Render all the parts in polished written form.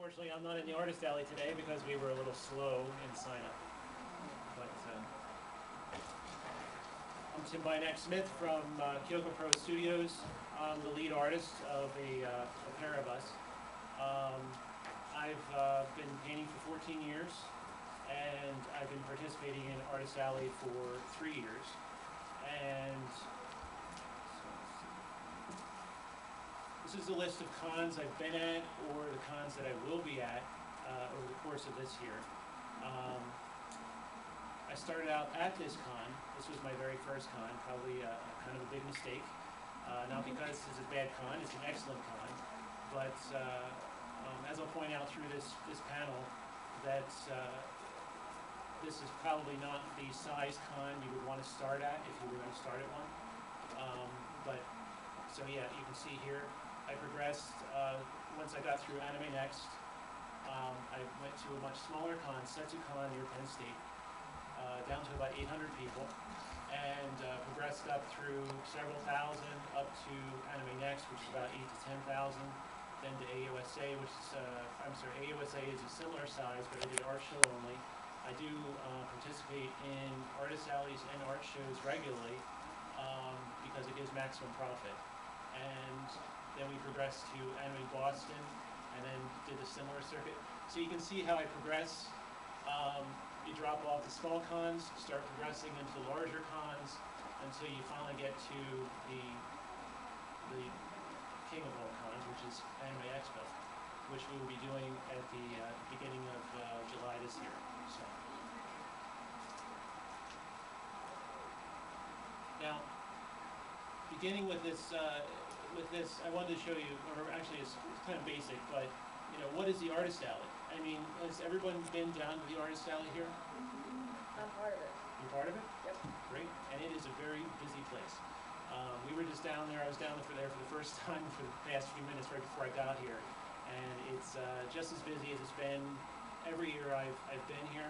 Unfortunately, I'm not in the artist alley today because we were a little slow in sign-up. But I'm AnimeNEXT from KyokoPro Studios. I'm the lead artist of a pair of us. I've been painting for 14 years, and I've been participating in Artist Alley for 3 years. And this is a list of cons I've been at or the cons that I will be at over the course of this year. I started out at this con. This was my very first con, probably kind of a big mistake. Not because it's a bad con, it's an excellent con, but as I'll point out through this panel, that this is probably not the size con you would want to start at if you were going to start at one. So yeah, you can see here, I progressed, once I got through AnimeNEXT, I went to a much smaller con, SetsuCon near Penn State, down to about 800 people, and progressed up through several thousand, up to AnimeNEXT, which is about 8 to 10,000, then to AUSA, which is, AUSA is a similar size, but I did art show only. I do participate in artist alleys and art shows regularly because it gives maximum profit. And then we progressed to Anime Boston, and then did a similar circuit. So you can see how I progress. You drop off the small cons, start progressing into larger cons, until you finally get to the king of all cons, which is Anime Expo, which we will be doing at the beginning of July this year. So. Now, beginning with this, I wanted to show you, or actually it's kind of basic, but you know, what is the Artist Alley? I mean, has everyone been down to the Artist Alley here? I'm part of it. You're part of it? Yep. Great, and it is a very busy place. We were just down there, I was down there for the first time for the past few minutes right before I got here, and it's just as busy as it's been every year I've been here.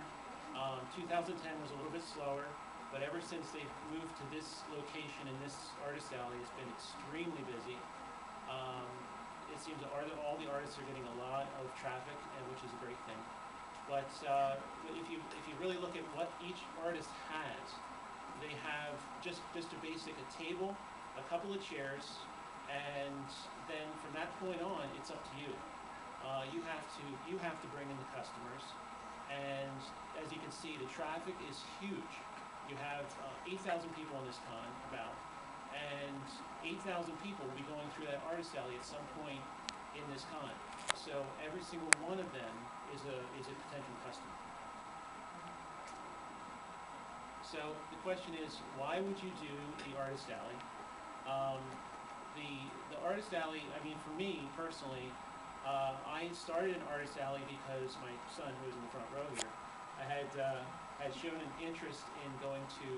2010 was a little bit slower, but ever since they've moved to this location in this Artist Alley, it's been extremely busy. It seems that all the artists are getting a lot of traffic, and which is a great thing. But if you really look at what each artist has, they have just a basic table, a couple of chairs, and then from that point on, it's up to you. You have to bring in the customers, and as you can see, the traffic is huge. You have 8,000 people in this con, about, and 8,000 people will be going through that artist alley at some point in this con. So every single one of them is a potential customer. So the question is, why would you do the artist alley? The artist alley, I mean, for me personally, I started an artist alley because my son, who is in the front row here, I had shown an interest in going to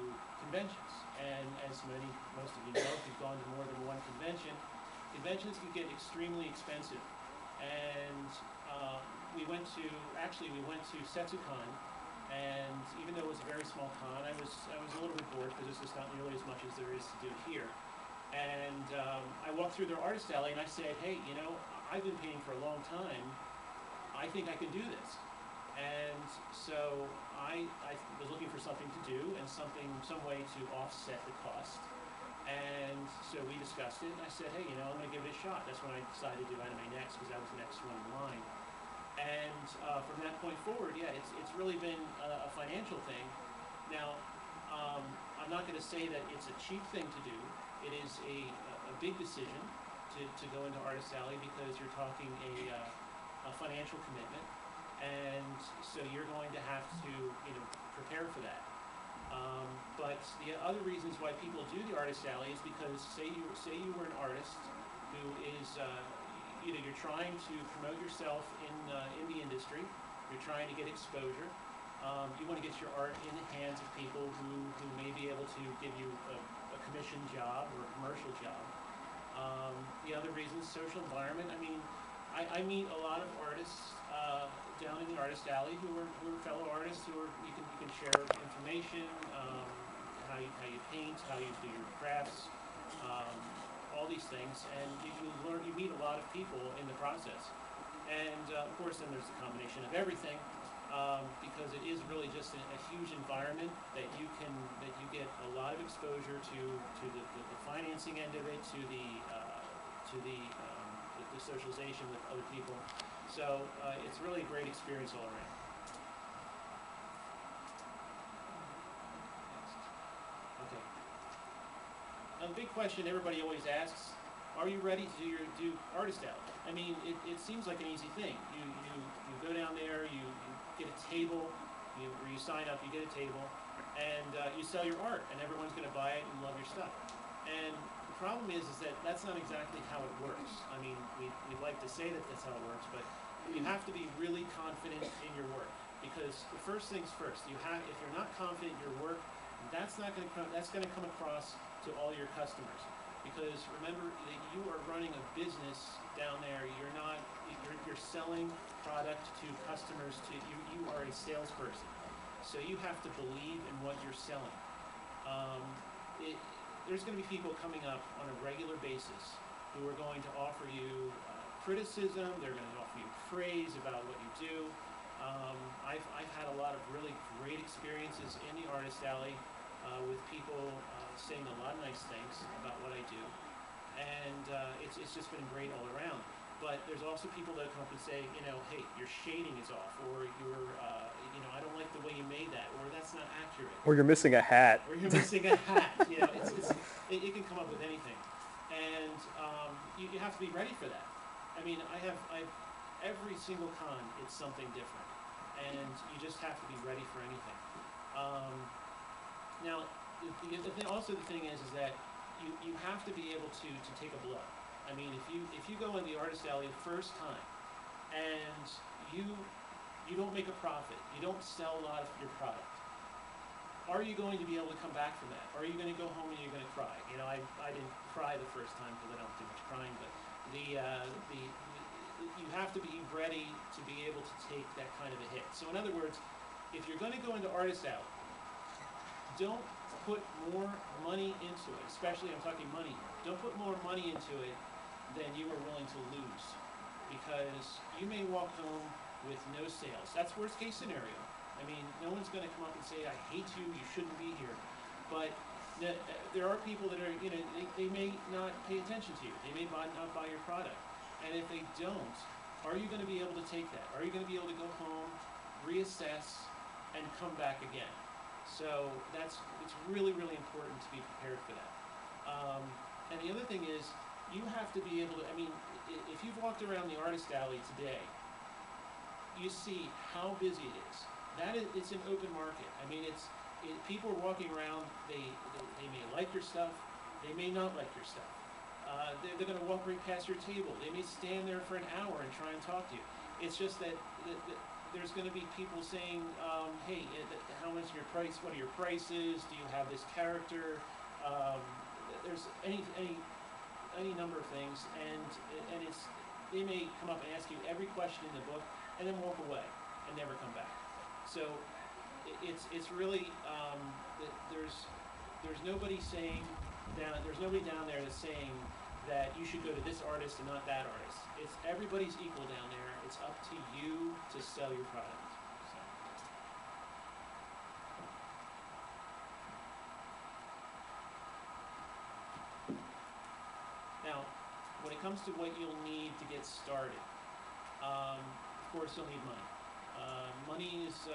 conventions, and as most of you know, if you've gone to more than one convention, conventions can get extremely expensive. And we went to SetsuCon, and even though it was a very small con, I was a little bit bored because there's just not nearly as much as there is to do here. And I walked through their artist alley and I said, hey, you know, I've been painting for a long time. I think I can do this. And so I was looking for something to do and some way to offset the cost. And so we discussed it, and I said, hey, you know, I'm going to give it a shot. That's when I decided to do AnimeNEXT, because that was the next one in line. And from that point forward, yeah, it's really been a financial thing. Now, I'm not going to say that it's a cheap thing to do. It is a big decision to go into Artist Alley, because you're talking a financial commitment, and so you're going to have to, you know, prepare for that. But the other reasons why people do the Artist Alley is because say you were an artist who is you're trying to promote yourself in the industry, you're trying to get exposure, you want to get your art in the hands of people who may be able to give you a commission job or a commercial job. The other reason is social environment. I mean, I meet a lot of artists down in the Artist Alley who are fellow artists who you can share information, how you paint, how you do your crafts, all these things, and you meet a lot of people in the process. And of course, then there's a combination of everything, because it is really just a huge environment that you get a lot of exposure to the financing end of it, to the socialization with other people. So it's really a great experience all around. Okay. Now the big question everybody always asks: are you ready to do artist alley? I mean, it seems like an easy thing. You go down there, you get a table, or you sign up, you get a table, and you sell your art, and everyone's going to buy it and love your stuff. And the problem is that that's not exactly how it works. I mean, we'd like to say that that's how it works, but you have to be really confident in your work, because the first things first. If you're not confident in your work, that's going to come across to all your customers. Because remember that you are running a business down there. You're selling product to customers. You are a salesperson, so you have to believe in what you're selling. There's going to be people coming up on a regular basis who are going to offer you criticism. They're going to offer you praise about what you do. I've had a lot of really great experiences in the artist alley with people saying a lot of nice things about what I do, and it's just been great all around. But there's also people that come up and say, hey, your shading is off, or I don't like the way you made that, or that's not accurate. Or you're missing a hat. Or you're missing a hat. It can come up with anything, and you have to be ready for that. I mean, every single con, it's something different, and you just have to be ready for anything. Now, the thing is that you have to be able to take a blow. I mean, if you go in the artist alley the first time and you don't make a profit, you don't sell a lot of your product, are you going to be able to come back from that? Or are you going to go home and you're going to cry? I didn't cry the first time because I don't do much crying, but you have to be ready to be able to take that kind of a hit. So in other words, if you're going to go into artist alley, don't put more money into it, especially I'm talking money here. Don't put more money into it than you are willing to lose, because you may walk home with no sales. That's worst case scenario. I mean, no one's going to come up and say, I hate you, you shouldn't be here. But there are people that are, they may not pay attention to you. They may not buy your product. And if they don't, are you going to be able to take that? Are you going to be able to go home, reassess, and come back again? So it's really, really important to be prepared for that. And the other thing is, you have to be able to, I mean, if you've walked around the artist alley today, you see how busy it is. It's an open market. I mean, people are walking around, they may like your stuff, they may not like your stuff. They're going to walk right past your table. They may stand there for an hour and try and talk to you. It's just that there's going to be people saying, hey, how much your price, what are your prices, do you have this character? There's any number of things, and they may come up and ask you every question in the book and then walk away and never come back. So it's really there's nobody down there that's saying that you should go to this artist and not that artist. It's everybody's equal down there. It's up to you to sell your product. Now, when it comes to what you'll need to get started, of course you'll need money. Money is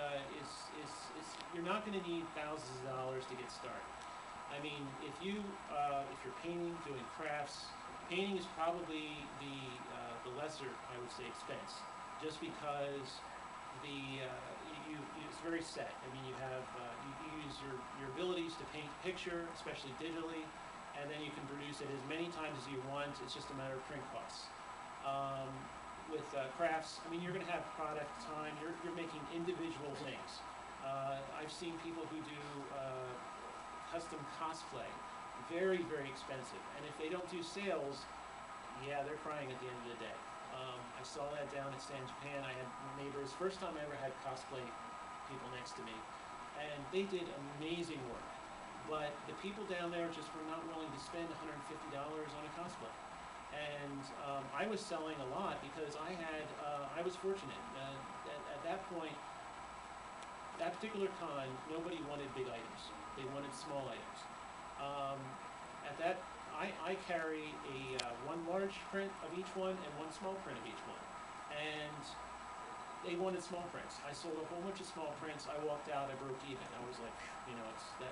you're not going to need thousands of dollars to get started. I mean, if you're painting, doing crafts, painting is probably the lesser, I would say, expense, just because it's very set. I mean, you have you use your abilities to paint a picture, especially digitally, and then you can produce it as many times as you want. It's just a matter of print costs. With crafts, I mean, you're going to have product time. You're making individual things. I've seen people who do custom cosplay, very, very expensive. And if they don't do sales, yeah, they're crying at the end of the day. I saw that down at Stand Japan. I had neighbors, first time I ever had cosplay people next to me, and they did amazing work. But the people down there just were not willing to spend $150 on a cosplay. And I was selling a lot because I was fortunate. At that point, that particular con, nobody wanted big items. They wanted small items. Um, at that, I carry one large print of each one and one small print of each one. And they wanted small prints. I sold a whole bunch of small prints. I walked out, I broke even. I was like,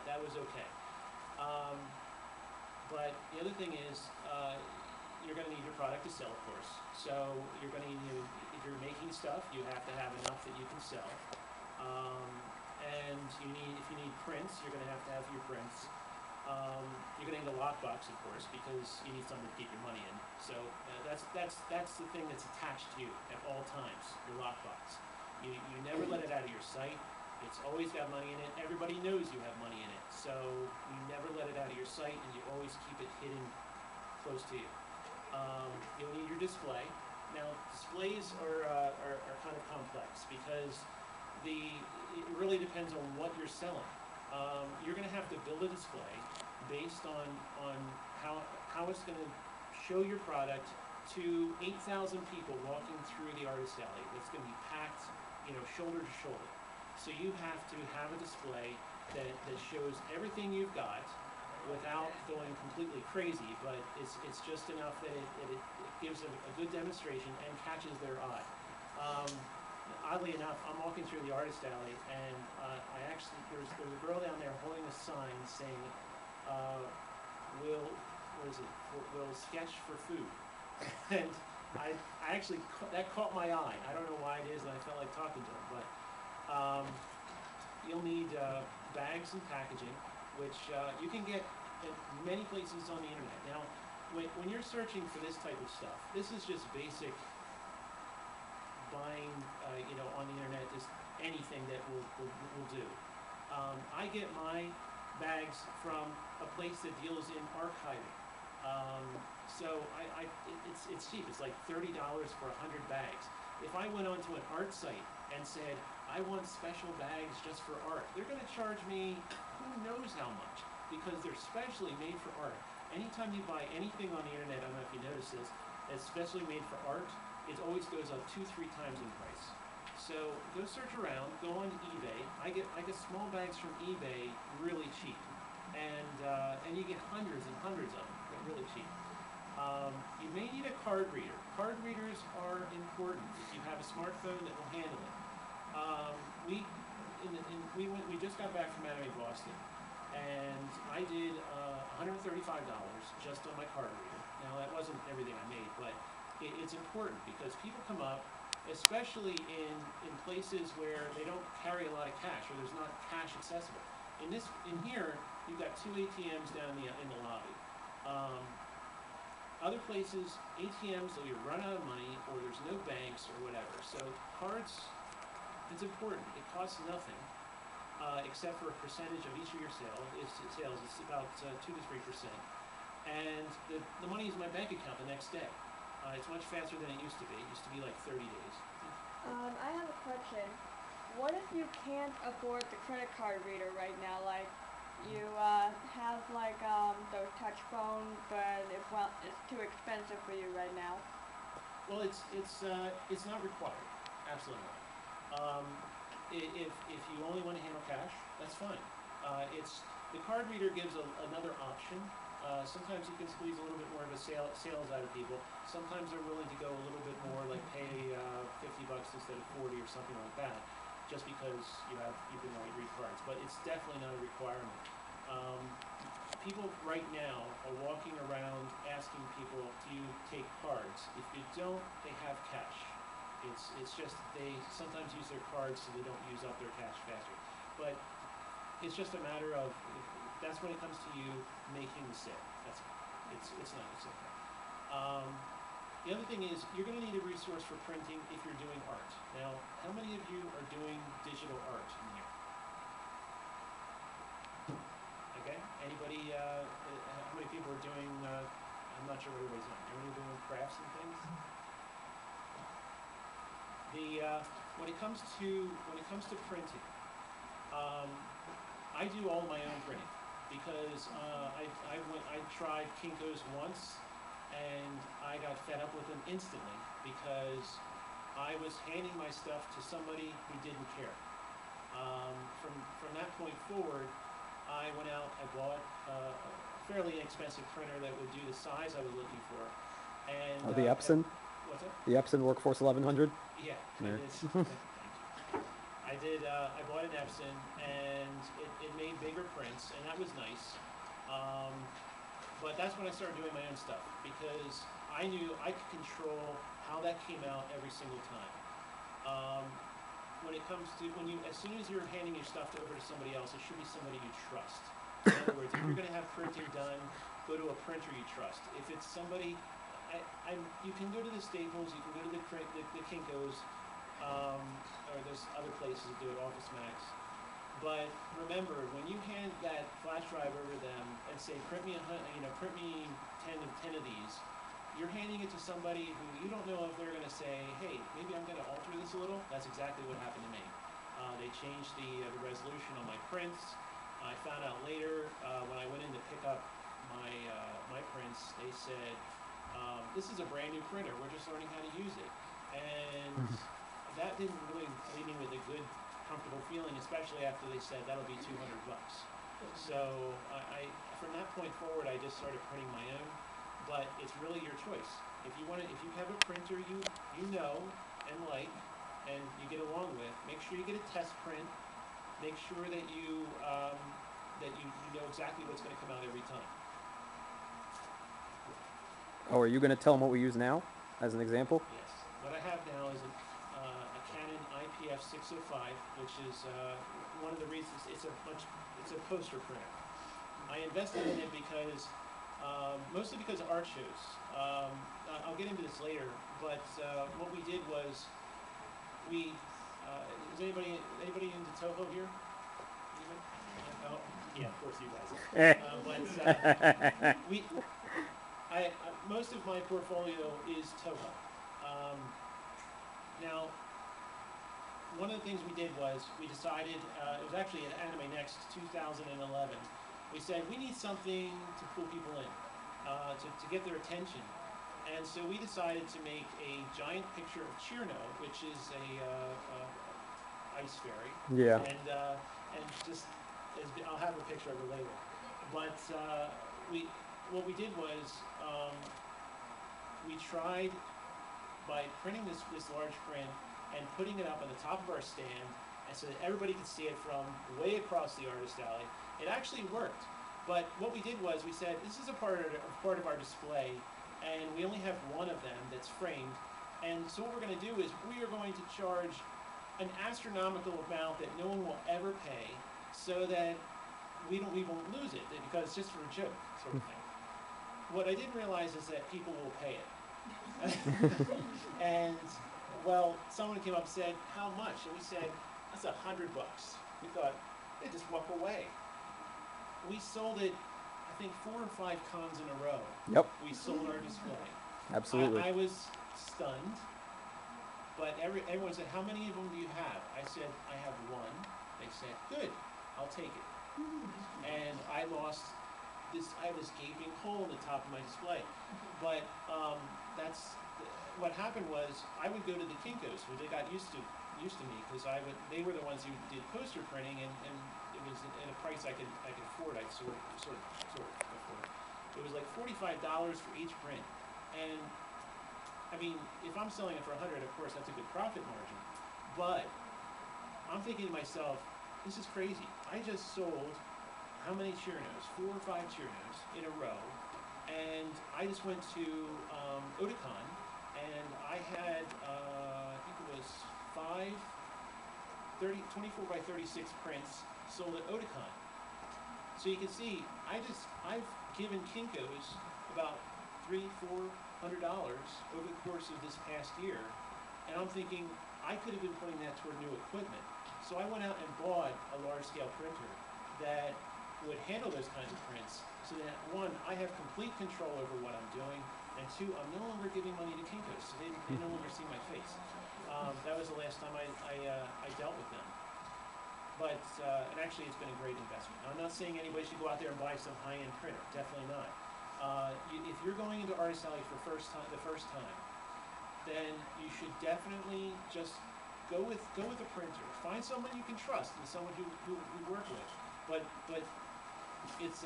that was okay. But the other thing is, you're going to need your product to sell, of course. So you're going to need, if you're making stuff, you have to have enough that you can sell. And if you need prints, you're going to have your prints. You're going to need a lockbox, of course, because you need something to keep your money in. So that's the thing that's attached to you at all times, your lockbox. You never let it out of your sight. It's always got money in it. Everybody knows you have money in it. So you never let it out of your sight, and you always keep it hidden close to you. You'll need your display. Now, displays are kind of complex because it really depends on what you're selling. You're going to have to build a display based on how it's going to show your product to 8,000 people walking through the artist alley. It's going to be packed, shoulder to shoulder. So you have to have a display that shows everything you've got without going completely crazy, but it's just enough that it gives a good demonstration and catches their eye. Oddly enough, I'm walking through the artist alley, and there's a girl down there holding a sign saying, will sketch for food. And I actually, that caught my eye. I don't know why it is, and I felt like talking to her, but you'll need bags and packaging, which you can get at many places on the internet. Now, when you're searching for this type of stuff, this is just basic buying, on the internet, just anything that will do. I get my bags from a place that deals in archiving. So it's cheap. It's like $30 for 100 bags. If I went onto an art site and said, I want special bags just for art, they're going to charge me who knows how much, because they're specially made for art. Anytime you buy anything on the internet, I don't know if you notice this, that's specially made for art, it always goes up 2-3 times in price. So go search around, go on eBay. I get small bags from eBay really cheap, and you get hundreds and hundreds of them. They're really cheap. You may need a card reader. Card readers are important if you have a smartphone that will handle it. We just got back from Anime Boston, and I did $135 just on my card reader. Now that wasn't everything I made, but it's important because people come up, especially in places where they don't carry a lot of cash or there's not cash accessible. In here, you've got 2 ATMs down in the lobby. Other places, ATMs, they'll either run out of money or there's no banks or whatever. So cards, it's important. It costs nothing, except for a percentage of each of your sales. It's about 2 to 3%. And the money is in my bank account the next day. It's much faster than it used to be. It used to be like 30 days. I have a question. What if you can't afford the credit card reader right now? Like, you have like those touch phone, but it's too expensive for you right now. Well, it's not required. Absolutely not. If you only want to handle cash, that's fine. The card reader gives another option. Sometimes you can squeeze a little bit more of a sales out of people. Sometimes they're willing to go a little bit more, like pay $50 instead of 40 or something like that, just because you can only read cards. But it's definitely not a requirement. People right now are walking around asking people, do you take cards? If you don't, they have cash. It's just they sometimes use their cards so they don't use up their cash faster. But it's just a matter of, that's when it comes to you making the sale. It's okay. The other thing is, you're going to need a resource for printing if you're doing art. Now, how many of you are doing digital art in here? Okay. Anybody? How many people are doing? I'm not sure what everybody's doing. Everybody doing crafts and things? When it comes to printing, I do all my own printing because I tried Kinko's once, and I got fed up with them instantly because I was handing my stuff to somebody who didn't care. From that point forward, I went out, I bought a fairly inexpensive printer that would do the size I was looking for. And Oh, the Epson? What's that? The Epson Workforce 1100? Yeah, Yeah. it is. Thank you. I did, I bought an Epson, and it made bigger prints, and that was nice. But that's when I started doing my own stuff, because I knew I could control how that came out every single time. When it comes to, as soon as you're handing your stuff over to somebody else, it should be somebody you trust. In other words, if you're gonna have printing done, go to a printer you trust. If it's somebody, you can go to the Staples, you can go to the Kinko's, or there's other places that do it, Office Max. But remember, when you hand that flash drive over to them and say, print me 10 of these, you're handing it to somebody who you don't know if they're going to say, hey, maybe I'm going to alter this a little. That's exactly what happened to me. They changed the resolution on my prints. I found out later when I went in to pick up my prints, they said, this is a brand new printer. We're just learning how to use it. And that didn't really leave me with a good, comfortable feeling, especially after they said that'll be $200. So from that point forward, I just started printing my own. But it's really your choice. If you have a printer you know and like, and you get along with, make sure you get a test print. Make sure that you know exactly what's going to come out every time. Oh, are you going to tell them what we use now, as an example? Yes. What I have now is a Canon IPF 605, which is one of the reasons it's a poster printer. I invested in it because. Mostly because of art shows. I'll get into this later, but what we did was is anybody into Toho here? Oh, yeah, of course you guys are. But most of my portfolio is Toho. Now, one of the things we did was we decided, it was actually at AnimeNEXT 2011, we said we need something to pull people in, to get their attention. And so we decided to make a giant picture of Chirno, which is a ice fairy. Yeah. And just, I'll have a picture of it later. But what we did was we tried by printing this large print and putting it up on the top of our stand, and so that everybody could see it from way across the artist alley. It actually worked, but what we did was we said, this is a part of our display, and we only have one of them that's framed, and so what we're going to do is we are going to charge an astronomical amount that no one will ever pay, so that we won't lose it, because it's just for a joke, sort of thing. What I didn't realize is that people will pay it. And, well, someone came up and said, how much? And we said, that's $100. We thought, they just walk away. We sold it, I think, 4 or 5 cons in a row. Yep. We sold our display. Absolutely. I was stunned, but everyone said, how many of them do you have? I said, I have 1. They said, good, I'll take it. And I have this gaping hole in the top of my display. But what happened was, I would go to the Kinko's, where they got used to me, because they were the ones who did poster printing, and it was at a price I could afford. I sort of afford. It was like $45 for each print, and I mean, if I'm selling it for $100, of course that's a good profit margin. But I'm thinking to myself, this is crazy. I just sold how many Chirnos? 4 or 5 Chirnos in a row, and I just went to Otakon, and I had I think it was 24 by 36 prints sold at Otakon. So you can see, I've given Kinko's about $300-400 over the course of this past year, and I'm thinking I could have been putting that toward new equipment. So I went out and bought a large-scale printer that would handle those kinds of prints, so that 1, I have complete control over what I'm doing, and 2, I'm no longer giving money to Kinko's, so they no longer see my face. That was the last time I dealt with them. But, and actually it's been a great investment. I'm not saying anybody should go out there and buy some high-end printer, definitely not. if you're going into Artist Alley for the first time, then you should definitely just go with a printer. Find someone you can trust and someone who you work with. But it's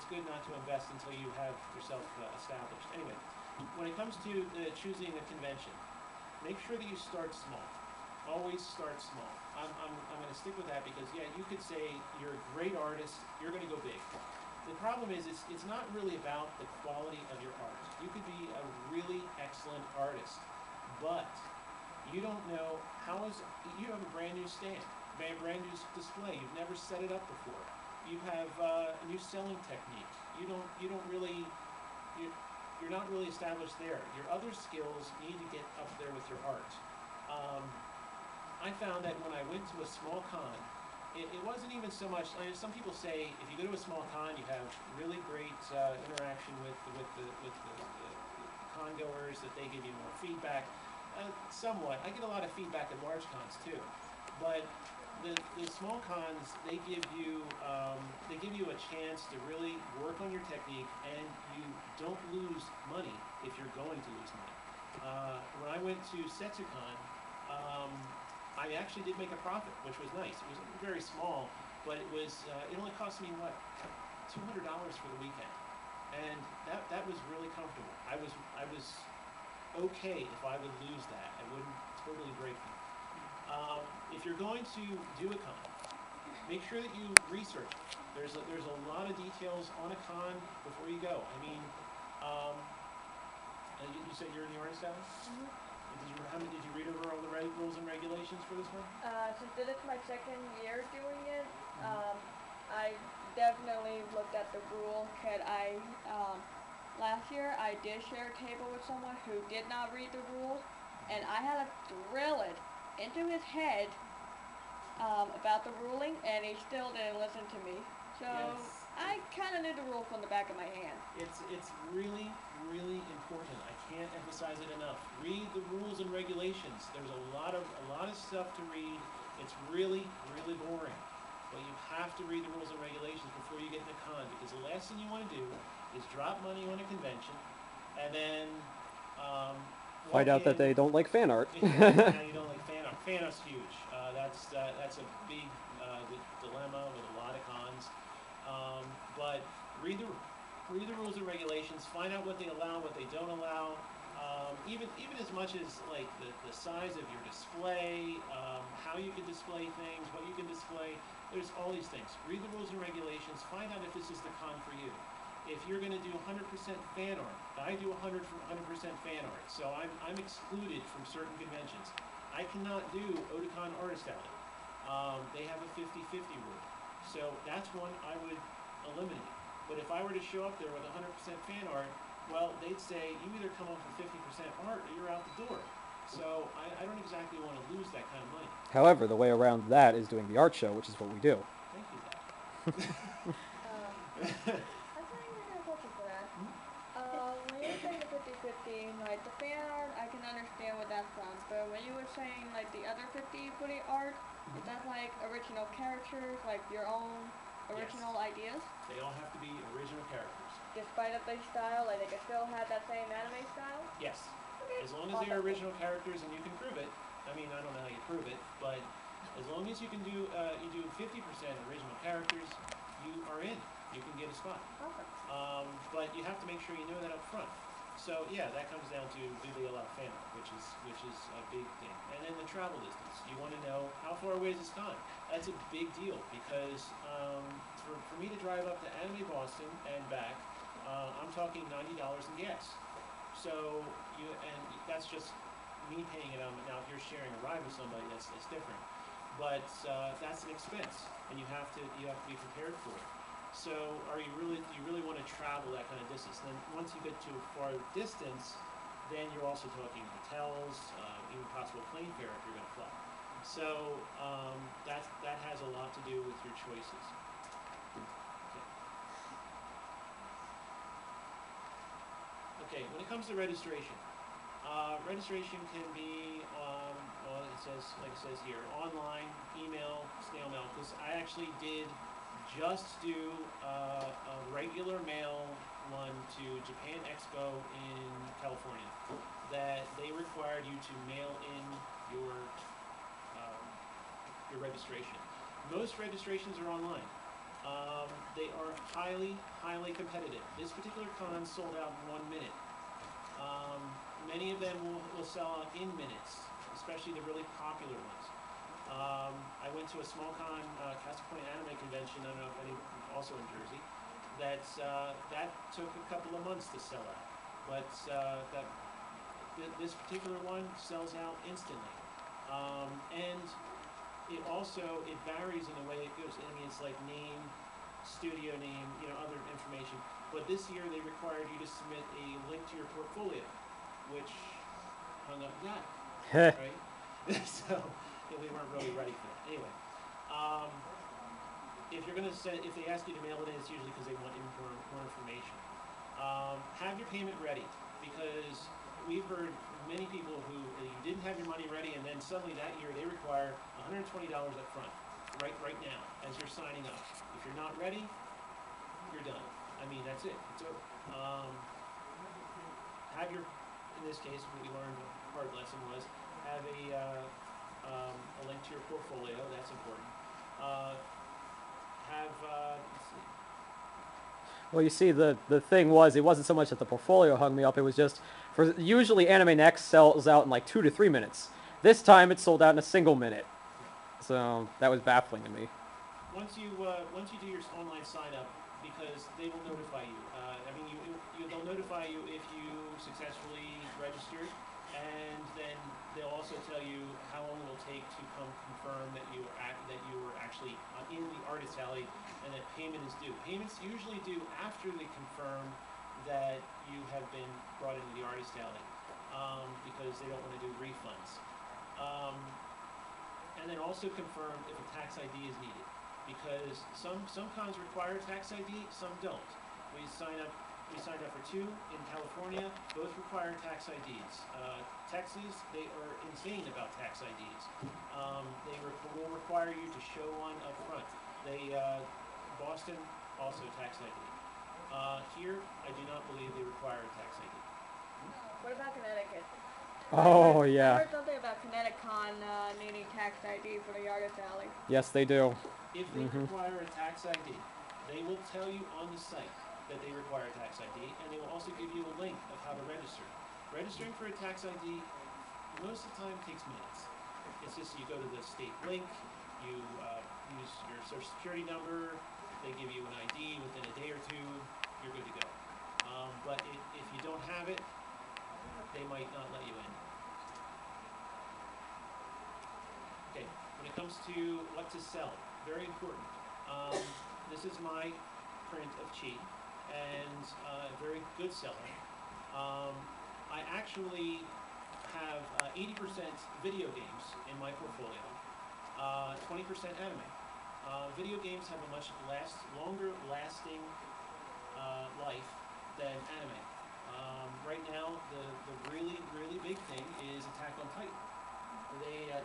good not to invest until you have yourself established. Anyway, when it comes to choosing a convention, make sure that you start small. Always start small. I'm going to stick with that because yeah, you could say you're a great artist, you're going to go big. The problem is it's not really about the quality of your art. You could be a really excellent artist, but you don't know you have a brand new stand, a brand new display. You've never set it up before. You have a new selling technique. You're not really established there. Your other skills need to get up there with your art. I found that when I went to a small con, it wasn't even so much. I mean, some people say if you go to a small con, you have really great interaction with the con goers, that they give you more feedback. Somewhat, I get a lot of feedback at large cons too, but the small cons, they give you a chance to really work on your technique, and you don't lose money if you're going to lose money. When I went to Setsucon, I actually did make a profit, which was nice. It was very small, but it only cost me what, $200 for the weekend, and that was really comfortable. I was okay if I would lose that. I wouldn't totally break me. If you're going to do a con, make sure that you research it. There's a lot of details on a con before you go. I mean, you said you're in the artist alley? Mhm. Did you read over all the rules and regulations for this one? Since this is my second year doing it, I definitely looked at the rule. Last year I did share a table with someone who did not read the rules, and I had to drill it into his head about the ruling, and he still didn't listen to me. So Yes. I kind of knew the rule from the back of my hand. It's really, really important. I can't emphasize it enough. Read the rules and regulations. There's a lot of stuff to read. It's really, really boring. But you have to read the rules and regulations before you get in a con, because the last thing you want to do is drop money on a convention and then Find out that they don't like fan art. now you don't like fan art. Fan art's huge. That's a big dilemma with a lot of cons. But read the rules and regulations. Find out what they allow, what they don't allow. Even as much as like the size of your display, how you can display things, what you can display. There's all these things. Read the rules and regulations. Find out if this is the con for you. If you're going to do 100% fan art, I do 100% fan art, so I'm excluded from certain conventions. I cannot do Otakon Artist Alley. They have a 50-50 rule, so that's one I would eliminate. But if I were to show up there with 100% fan art, well, they'd say you either come up with 50% art or you're out the door. So I don't exactly want to lose that kind of money. However, the way around that is doing the art show, which is what we do. Thank you, Zach. I thought you were going to question for that. When you were saying the 50-50, like the fan art, I can understand where that's from. But when you were saying like the other 50-50 art, is that like original characters, like your own original ideas? They all have to be original characters. Despite of their style, like they can still have that same anime style? Yes. Okay. As long as they're original characters and you can prove it. I mean, I don't know how you prove it, but as long as you can do, you do 50% original characters, you are in. You can get a spot. Awesome. But you have to make sure you know that up front. So yeah, that comes down to do they allow fan art, which is a big thing. And then the travel distance. You want to know how far away is this con. That's a big deal because for me to drive up to Anime Boston and back, I'm talking $90 in gas. So and that's just me paying it on. Now if you're sharing a ride with somebody, that's different. But that's an expense, and you have to be prepared for it. So do you really want to travel that kind of distance? And then once you get to a far distance, then you're also talking hotels, even possible plane fare if you're going to fly. So that has a lot to do with your choices. Okay, when it comes to registration, registration can be, well, it says, like it says here, online, email, snail mail, because I actually did just do a regular mail one to Japan Expo in California, that they required you to mail in your registration. Most registrations are online. They are highly, highly competitive. This particular con sold out in 1 minute. Many of them will sell out in minutes, especially the really popular ones. I went to a small con, Castle Point Anime Convention, I don't know if any, also in Jersey, that took a couple of months to sell out. But this particular one sells out instantly. And it varies in the way it goes. I mean, it's like name, studio name, other information. But this year they required you to submit a link to your portfolio, which hung up that, right? So we weren't really ready for that. Anyway, if you're gonna send, if they ask you to mail it in, it's usually because they want more information. Have your payment ready, because we've heard many people who you didn't have your money ready, and then suddenly that year they require $120 up front, right now, as you're signing up. If you're not ready, you're done. I mean, that's it. It's over. Have your, in this case, what we learned, a hard lesson was, have a link to your portfolio. That's important. Let's see. Well, you see, the thing was, it wasn't so much that the portfolio hung me up. It was just, usually AnimeNEXT sells out in like 2 to 3 minutes. This time it sold out in a single minute. So that was baffling to me. Once you do your online sign up, because they will notify you. I mean, they'll notify you if you successfully registered, and then they'll also tell you how long it will take to come confirm that you were actually in the artist alley and that payment is due. Payments usually due after they confirm that you have been brought into the artist alley, because they don't want to do refunds. And then also confirm if a tax ID is needed, because some cons require tax ID, some don't. We signed up for 2 in California. Both require tax IDs. Texas, they are insane about tax IDs. They will require you to show one up front. Boston, also tax ID. Here, I do not believe they require a tax ID. What about Connecticut? Oh, I yeah. heard something about ConnectiCon needing tax ID for the artist alley. Yes, they do. If they require a tax ID, they will tell you on the site that they require a tax ID, and they will also give you a link of how to register. Registering for a tax ID most of the time takes minutes. It's just you go to the state link, you use your social security number, they give you an ID within a day or 2, you're good to go. But if you don't have it, they might not let you in. Okay, when it comes to what to sell, very important. This is my print of Chi, and a very good seller. I actually have 80% video games in my portfolio, 20% anime. Video games have a much longer lasting life than anime. Right now, the really, really big thing is Attack on Titan.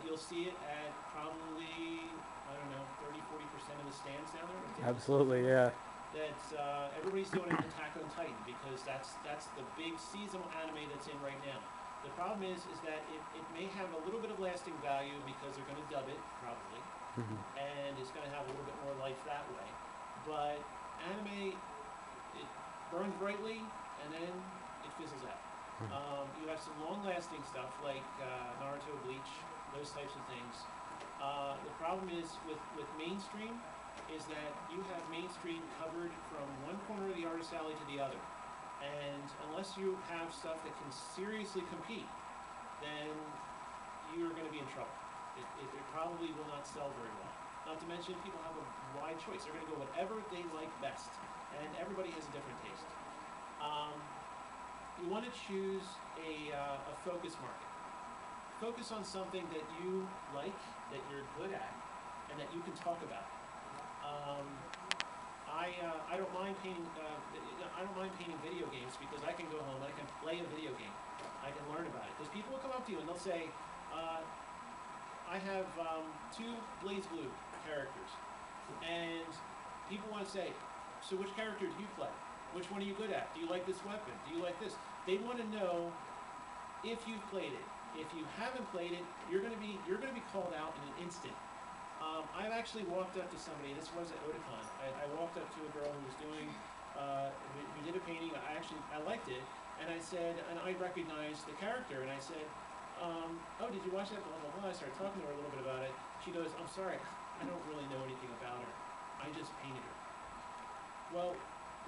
You'll see it at probably, I don't know, 30–40% of the stands down there. Absolutely, yeah. That's everybody's doing an Attack on Titan, because that's the big seasonal anime that's in right now. The problem is that it may have a little bit of lasting value because they're going to dub it, probably, and it's going to have a little bit more life that way. But anime, it burns brightly, and then it fizzles out. You have some long-lasting stuff like Naruto, Bleach, those types of things. The problem is with mainstream is that you have mainstream covered from one corner of the artist alley to the other. And unless you have stuff that can seriously compete, then you're going to be in trouble. It probably will not sell very well. Not to mention, people have a wide choice. They're going to go whatever they like best. And everybody has a different taste. You want to choose a focus market. Focus on something that you like, that you're good at, and that you can talk about. I don't mind painting. I don't mind painting video games, because I can go home and I can play a video game. I can learn about it. Because people will come up to you and they'll say, "I have 2 BlazBlue characters," and people want to say, "So which character do you play?" Which one are you good at? Do you like this weapon? Do you like this? They want to know if you've played it. If you haven't played it, you're gonna be called out in an instant. I've actually walked up to somebody. This was at Otakon. I walked up to a girl who was doing. We did a painting. I liked it, and I said, and I recognized the character, and I said, "Oh, did you watch that?" Blah blah blah. I started talking to her a little bit about it. She goes, "I'm sorry, I don't really know anything about her. I just painted her." Well,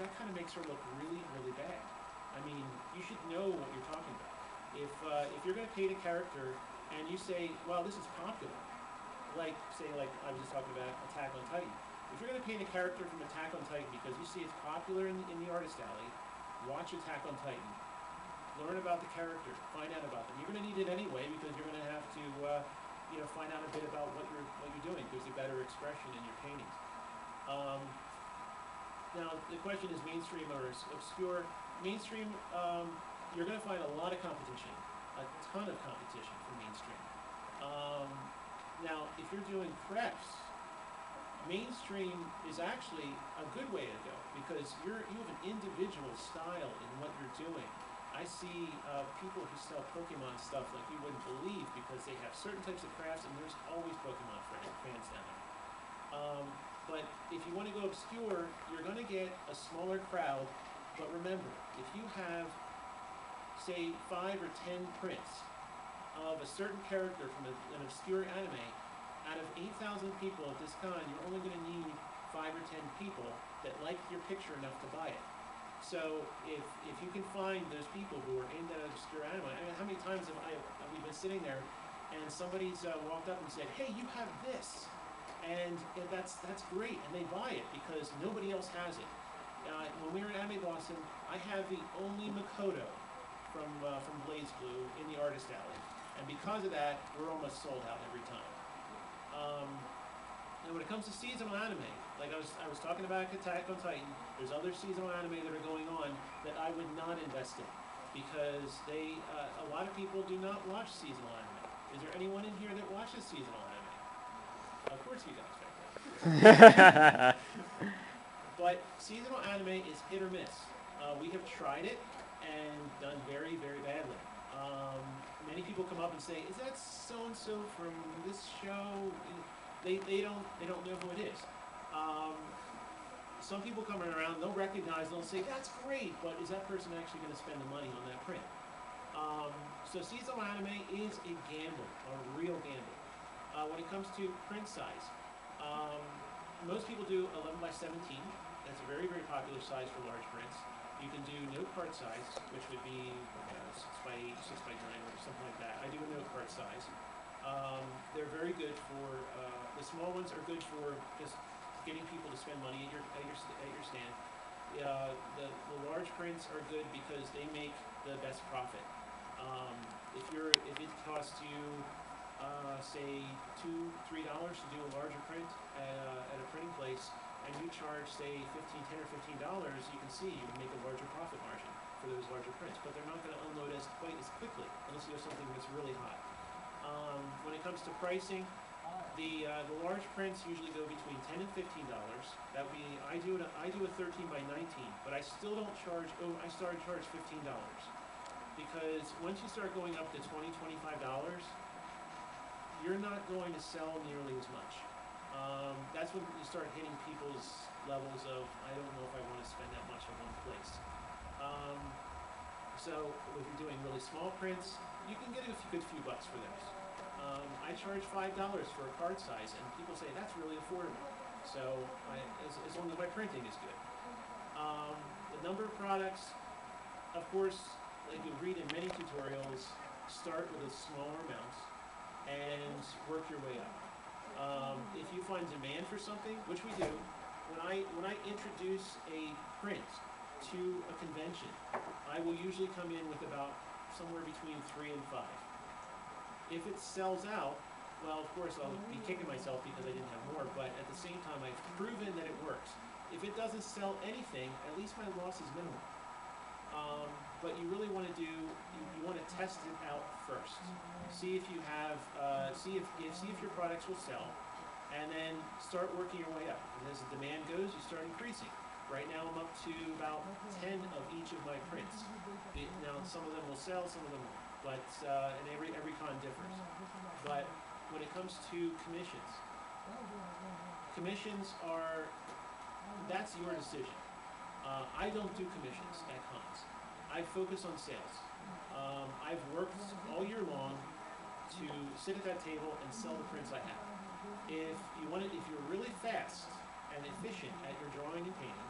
that kind of makes her look really, really bad. I mean, you should know what you're talking about. If you're going to paint a character and you say, "Well, this is popular," like I was just talking about Attack on Titan. If you're going to paint a character from Attack on Titan because you see it's popular in the artist alley, watch Attack on Titan. Learn about the character. Find out about them. You're going to need it anyway because you're going to have to, find out a bit about what you're doing. There's a better expression in your paintings. Now the question is mainstream or obscure. Mainstream, you're going to find a lot of competition, a ton of competition for mainstream. Now, if you're doing crafts, mainstream is actually a good way to go because you have an individual style in what you're doing. I see people who sell Pokemon stuff like you wouldn't believe because they have certain types of crafts and there's always Pokemon fans down there. But if you want to go obscure, you're going to get a smaller crowd. But remember, if you have, say, 5 or 10 prints of a certain character from an obscure anime, out of 8,000 people at this con, you're only going to need 5 or 10 people that like your picture enough to buy it. So if you can find those people who are in that obscure anime, I mean, how many times have we've been sitting there and somebody's walked up and said, "Hey, you have this," and that's great, and they buy it because nobody else has it. When we were at Anime Boston, I have the only Makoto from Blaze Blue in the artist alley, and because of that, we're almost sold out every time. And when it comes to seasonal anime, like I was talking about Attack on Titan, there's other seasonal anime that are going on that I would not invest in because a lot of people do not watch seasonal anime. Is there anyone in here that watches seasonal anime? Of course you guys right there. But seasonal anime is hit or miss. We have tried it and done very, very badly. Many people come up and say, "Is that so and so from this show?" They don't know who it is. Some people coming around, they'll recognize, they'll say, "That's great," but is that person actually going to spend the money on that print? So seasonal anime is a gamble, a real gamble. When it comes to print size, most people do 11 by 17. That's a very, very popular size for large prints. You can do note card size, which would be 6 by 8, 6 by 9, or something like that. I do a note card size. They're very good for, the small ones are good for just getting people to spend money at your stand. The large prints are good because they make the best profit. If it costs you, say $2-3 to do a larger print at a printing place, and you charge, say, $10 or $15, you can see you can make a larger profit margin for those larger prints. But they're not going to unload quite as quickly unless you have something that's really hot. When it comes to pricing, the large prints usually go between $10 and $15. That would be I do a 13 by 19, but I still don't charge. I started charge $15 because once you start going up to $20, $25, you're not going to sell nearly as much. That's when you start hitting people's levels of, I don't know if I want to spend that much in one place. So if you're doing really small prints, you can get a good few bucks for those. I charge $5 for a card size, and people say that's really affordable. So as long as my printing is good. The number of products, of course, like you read in many tutorials, start with a smaller amount and work your way up. If you find demand for something, which we do, when I introduce a print to a convention, I will usually come in with about somewhere between 3 and 5. If it sells out, well, of course I'll be kicking myself because I didn't have more, but at the same time I've proven that it works. If it doesn't sell anything, at least my loss is minimal. But you really want to you want to test it out first. See if you have, see if your products will sell, and then start working your way up. And as the demand goes, you start increasing. Right now I'm up to about 10 of each of my prints. Now some of them will sell, some of them won't. But and every con differs. But when it comes to commissions, commissions are, that's your decision. I don't do commissions at cons. I focus on sales. I've worked all year long to sit at that table and sell the prints I have. If you're really fast and efficient at your drawing and painting,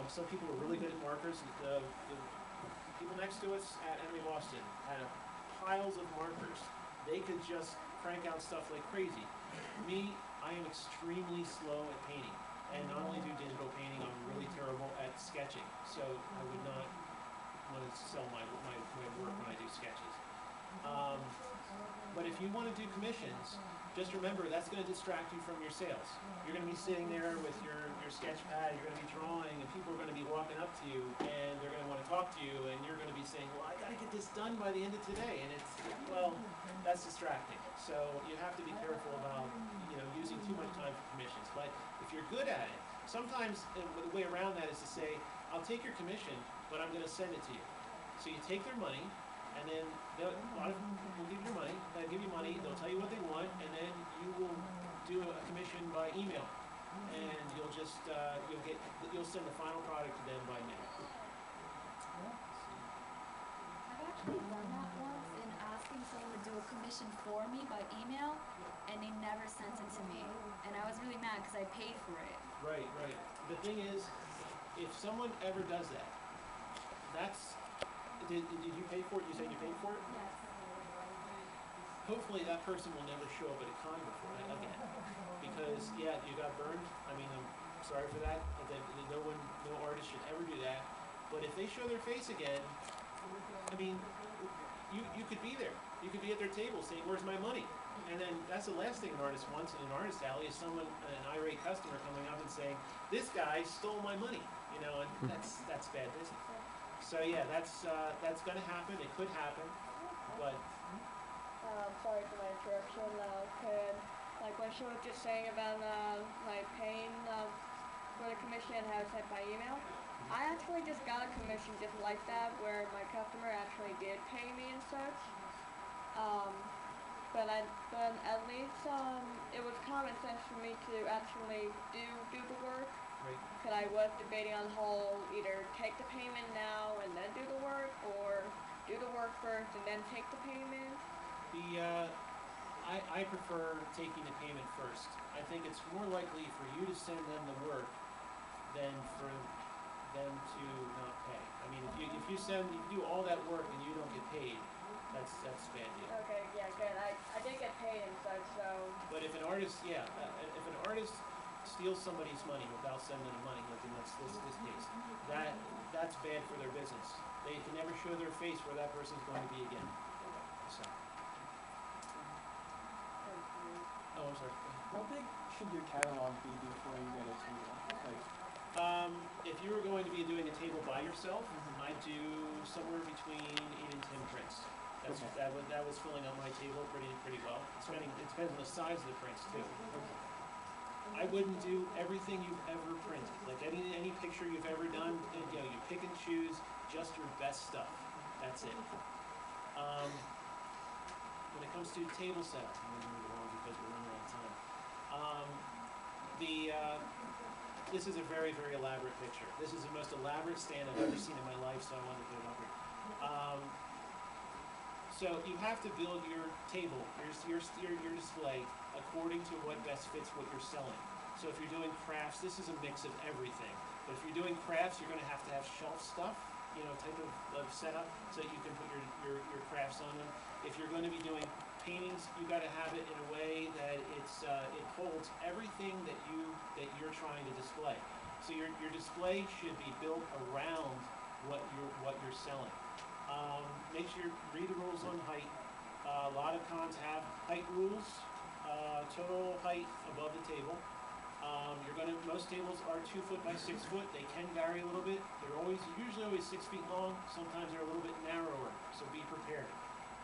some people are really good at markers. The people next to us at Anime Boston had piles of markers. They could just crank out stuff like crazy. Me, I am extremely slow at painting. And not only do digital painting, I'm really terrible at sketching. So I would not want to sell my work when I do sketches. But if you want to do commissions, just remember that's going to distract you from your sales. You're going to be sitting there with your sketch pad, you're going to be drawing, and people are going to be walking up to you, and they're going to want to talk to you, and you're going to be saying, well, I got to get this done by the end of today. And it's, well, that's distracting. So you have to be careful about, using too much time for commissions. But if you're good at it, sometimes the way around that is to say, I'll take your commission, but I'm going to send it to you. So you take their money, and then a lot of them will give you money. They'll give you money. They'll tell you what they want, and then you will do a commission by email, and you'll just you'll send the final product to them by mail. I've actually done that once in asking someone to do a commission for me by email, and they never sent it to me, and I was really mad because I paid for it. Right. The thing is, if someone ever does that, did you pay for it? You said you paid for it? Yes. Hopefully that person will never show up at a con before again. Because, yeah, you got burned. I mean, I'm sorry for that. No artist should ever do that. But if they show their face again, I mean, you could be there. You could be at their table saying, where's my money? And then that's the last thing an artist wants in an artist alley is an irate customer coming up and saying, this guy stole my money. And that's bad business. So yeah, that's gonna happen. It could happen, but Sorry for my interruption. What she was just saying about paying for the commission and have it sent by email, I actually just got a commission just like that where my customer actually did pay me and such. But at least it was common sense for me to actually do the work. right. Because I was debating on the whole either take the payment now and then do the work, or do the work first and then take the payment. I prefer taking the payment first. I think it's more likely for you to send them the work than for them to not pay. I mean, if you do all that work and you don't get paid, that's a bad deal. Okay, yeah, good. I did get paid and such, so. But if an artist steals somebody's money without sending them money, like in this case, that's bad for their business. They can never show their face where that person's going to be again. So. Oh, I'm sorry. How big should your catalog be before you get a table? If you were going to be doing a table by yourself, I'd do somewhere between 8 and 10 prints. Okay. That was filling up my table pretty well. It depends on the size of the prints too. I wouldn't do everything you've ever printed. Like any picture you've ever done, you pick and choose just your best stuff. That's it. When it comes to table setup, I'm going to move along because we're running out of time. This is a very, very elaborate picture. This is the most elaborate stand I've ever seen in my life, so I wanted to put it up here. So you have to build your table, your display, according to what best fits what you're selling. So if you're doing crafts, this is a mix of everything. But if you're doing crafts, you're going to have shelf stuff, type of setup, so that you can put your crafts on them. If you're going to be doing paintings, you got to have it in a way that it holds everything that you're trying to display. So your display should be built around what you're selling. Make sure you read the rules on height. A lot of cons have height rules, total height above the table. Most tables are 2 foot by 6 foot. They can vary a little bit. They're usually always 6 feet long. Sometimes they're a little bit narrower, so be prepared.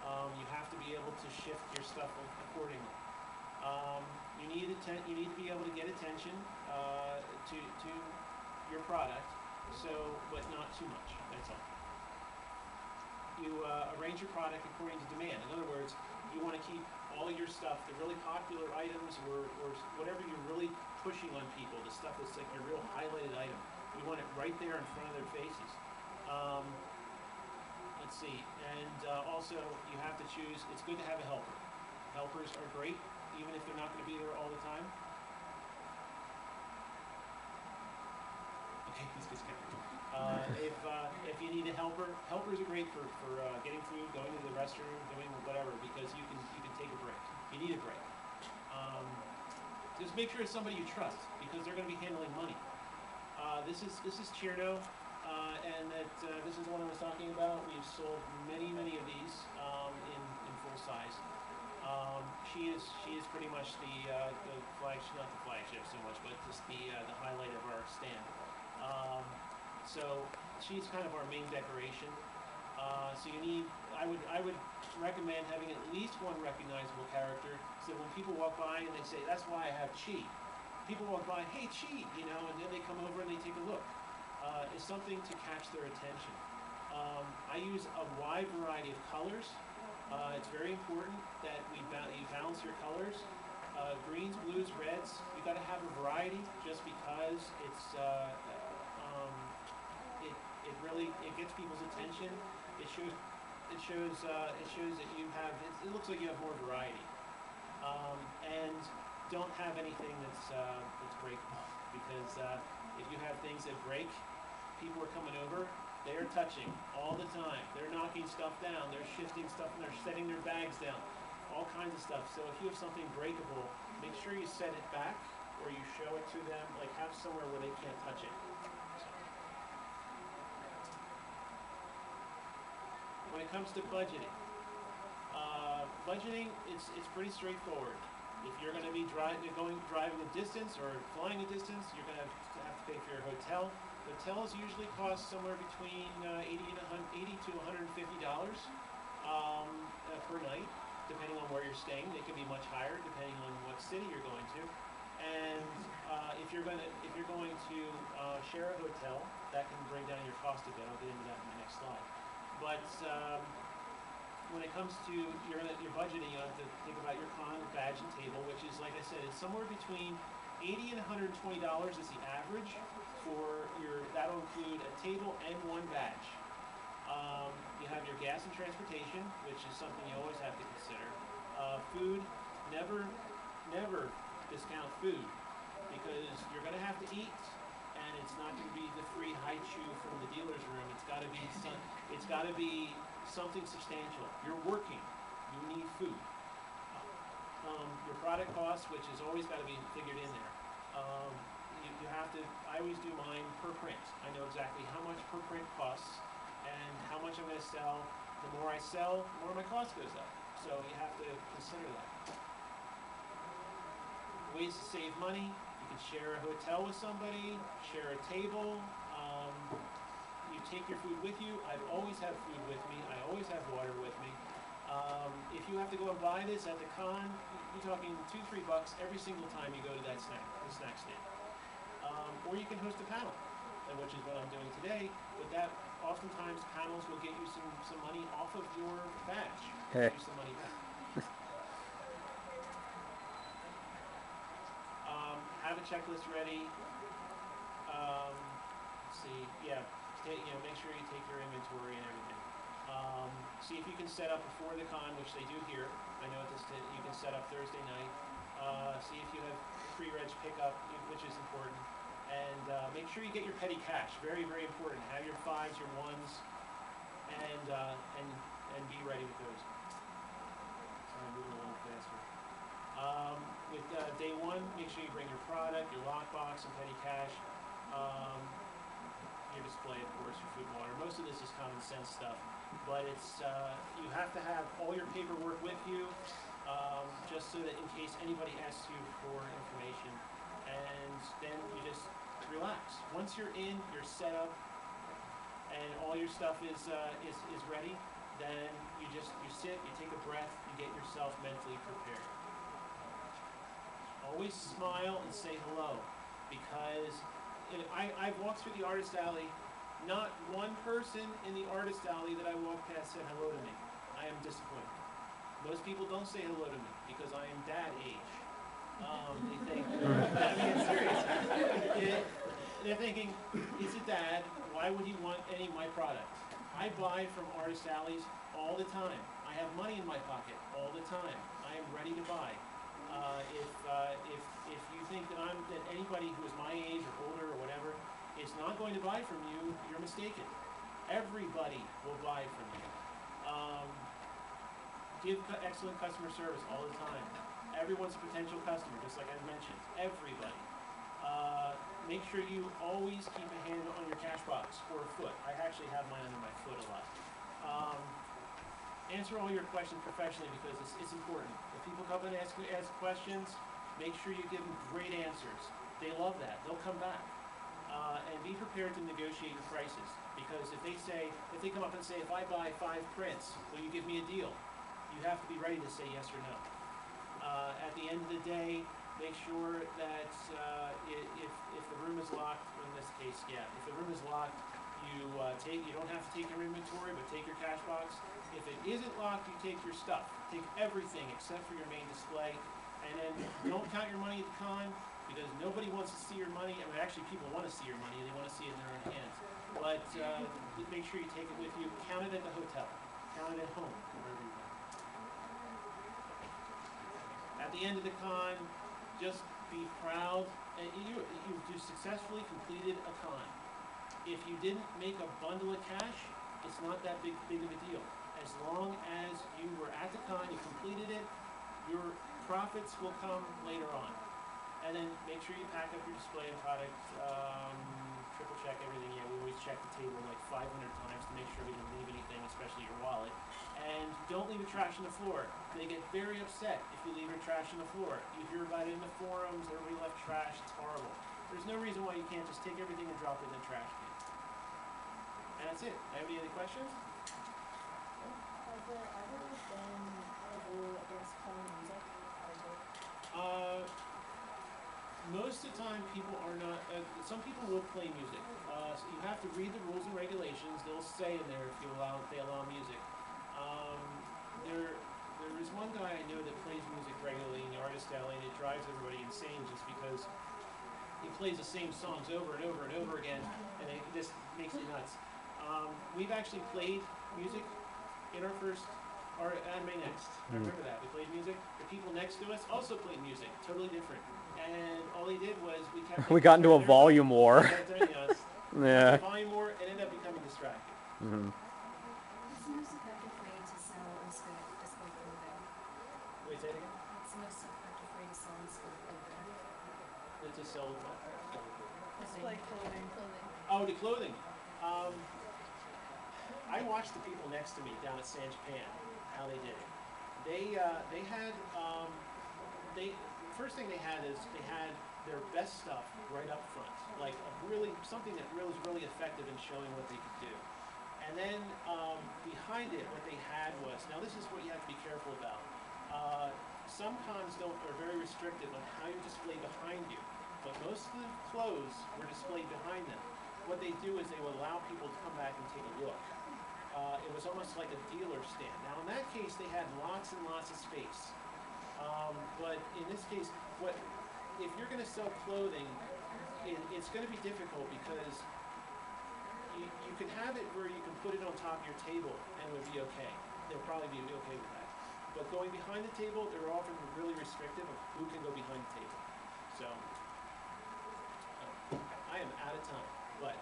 You have to be able to shift your stuff accordingly. You need to be able to get attention to your product, so, but not too much, that's all. You arrange your product according to demand. In other words, you want to keep all your stuff, the really popular items or whatever you're really pushing on people, the stuff that's like your real highlighted item, you want it right there in front of their faces. Let's see, and also you have to choose, it's good to have a helper. Helpers are great, even if they're not going to be there all the time. Okay, he's discounted. If you need a helper, helpers are great for getting food, going to the restroom, doing whatever, because you can take a break. You need a break. Just make sure it's somebody you trust, because they're going to be handling money. This is Cheerdo, and this is the one I was talking about. We've sold many of these in full size. She is pretty much the flagship, not the flagship so much, but just the highlight of our stand. So she's kind of our main decoration. So you need, I would recommend having at least one recognizable character, so when people walk by and they say, that's why I have Chi. People walk by, hey Chi, you know, and then they come over and they take a look. It's something to catch their attention. I use a wide variety of colors. It's very important that you balance your colors. Greens, blues, reds, you got to have a variety, just because it really gets people's attention. It shows that you have, it looks like you have more variety. And don't have anything that's breakable, because if you have things that break, people are coming over, they're touching all the time. They're knocking stuff down, they're shifting stuff, and they're setting their bags down, all kinds of stuff. So if you have something breakable, make sure you set it back, or you show it to them, like have somewhere where they can't touch it. When it comes to budgeting, it's pretty straightforward. If you're going to be driving a distance or flying a distance, you're going to have to pay for your hotel. Hotels usually cost somewhere between $80 to $150 per night, depending on where you're staying. They can be much higher depending on what city you're going to. And if you're going to share a hotel, that can bring down your cost a bit. I'll get into that in the next slide. But when it comes to your budgeting, you have to think about your con, badge, and table, which is, like I said, it's somewhere between $80 and $120 is the average for that'll include a table and one badge. You have your gas and transportation, which is something you always have to consider. Food, never discount food, because you're going to have to eat, and it's not going to be the free haichu from the dealer's room. It's got to be something substantial. You're working. You need food. Your product cost, which has always got to be figured in there. You have to, I always do mine per print. I know exactly how much per print costs and how much I'm going to sell. The more I sell, the more my cost goes up. So you have to consider that. Ways to save money. You can share a hotel with somebody, share a table. You take your food with you. I always have food with me. I always have water with me. If you have to go and buy this at the con, you're talking $2-3 every single time you go to the snack stand. Or you can host a panel, which is what I'm doing today. With that, oftentimes panels will get you some money off of your badge. Hey. Get you some money back. Have a checklist ready. Let's see, yeah, make sure you take your inventory and everything. See if you can set up before the con, which they do here. I know you can set up Thursday night. See if you have pre-reg pickup, which is important. And make sure you get your petty cash. Very, very important. Have your 5s, your 1s, and be ready with those. Sorry, I'm moving a little faster. With day 1, make sure you bring your product, your lockbox, and petty cash. Your display, of course, your food and water. Most of this is common sense stuff, but it's you have to have all your paperwork with you, just so that in case anybody asks you for information, and then you just relax. Once you're in, you're set up, and all your stuff is ready. Then you sit, you take a breath, you get yourself mentally prepared. Always smile and say hello, because I've walked through the artist alley. Not one person in the artist alley that I walked past said hello to me. I am disappointed. Most people don't say hello to me because I am dad age. They think, I mean, it's serious. They're thinking, he's a dad, why would he want any of my product? I buy from artist alleys all the time. I have money in my pocket all the time. I am ready to buy. If you think that anybody who is my age or older or whatever is not going to buy from you, you're mistaken. Everybody will buy from you. Give excellent customer service all the time. Everyone's a potential customer, just like I mentioned. Everybody. Make sure you always keep a hand on your cash box or a foot. I actually have mine under my foot a lot. Answer all your questions professionally because it's important. If people come and ask questions, make sure you give them great answers. They love that. They'll come back. And be prepared to negotiate your prices because if they come up and say, if I buy 5 prints, will you give me a deal? You have to be ready to say yes or no. At the end of the day, make sure that if the room is locked, in this case, yeah, if the room is locked, you don't have to take your inventory, but take your cash box. If it isn't locked, you take your stuff. Take everything except for your main display, and then don't count your money at the con because nobody wants to see your money. I mean, actually, people want to see your money; they want to see it in their own hands. But make sure you take it with you. Count it at the hotel. Count it at home, wherever you go. At the end of the con, just be proud. You successfully completed a con. If you didn't make a bundle of cash, it's not that big of a deal. As long as you were at the con, you completed it, your profits will come later on. And then make sure you pack up your display and product, triple check everything. Yeah, we always check the table like 500 times to make sure we didn't leave anything, especially your wallet. And don't leave your trash on the floor. They get very upset if you leave your trash on the floor. You hear about it in the forums, everybody left trash, it's horrible. There's no reason why you can't just take everything and drop it in the trash can. And that's it. Any other questions? Has there ever been a rule against playing music? Most of the time, people are not. Some people will play music. So you have to read the rules and regulations. They'll say in there if they allow music. There is one guy I know that plays music regularly in the artist alley, and it drives everybody insane just because he plays the same songs over and over and over again, and it just makes it nuts. We've actually played music in our first AnimeNEXT. I remember that. We played music. The people next to us also played music, totally different. And all he did was we kept. We got into a volume war. Yeah. Volume war and ended up becoming distracted. Mm-hmm. What's the most effective way to sell or display clothing? Wait, say it again? What's the most effective way to sell and display clothing? To sell what? Display clothing. Oh, the clothing. I watched the people next to me down at San Japan, how they did it. They had first thing they had is they had their best stuff right up front, like something that was really effective in showing what they could do. And then behind it, what they had was, now this is what you have to be careful about. Some cons are very restrictive on how you display behind you, but most of the clothes were displayed behind them. What they do is they will allow people to come back and take a look. It was almost like a dealer stand. Now in that case, they had lots and lots of space. But in this case, if you're going to sell clothing, it's going to be difficult because you can have it where you can put it on top of your table and it would be okay. They'll probably be okay with that. But going behind the table, they're often really restrictive of who can go behind the table. So, I am out of time, but,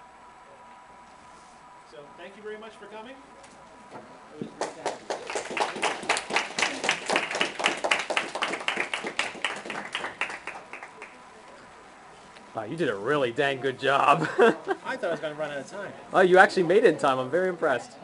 so thank you very much for coming. It was great to have you. Wow, you did a really dang good job. I thought I was going to run out of time. Oh, you actually made it in time. I'm very impressed.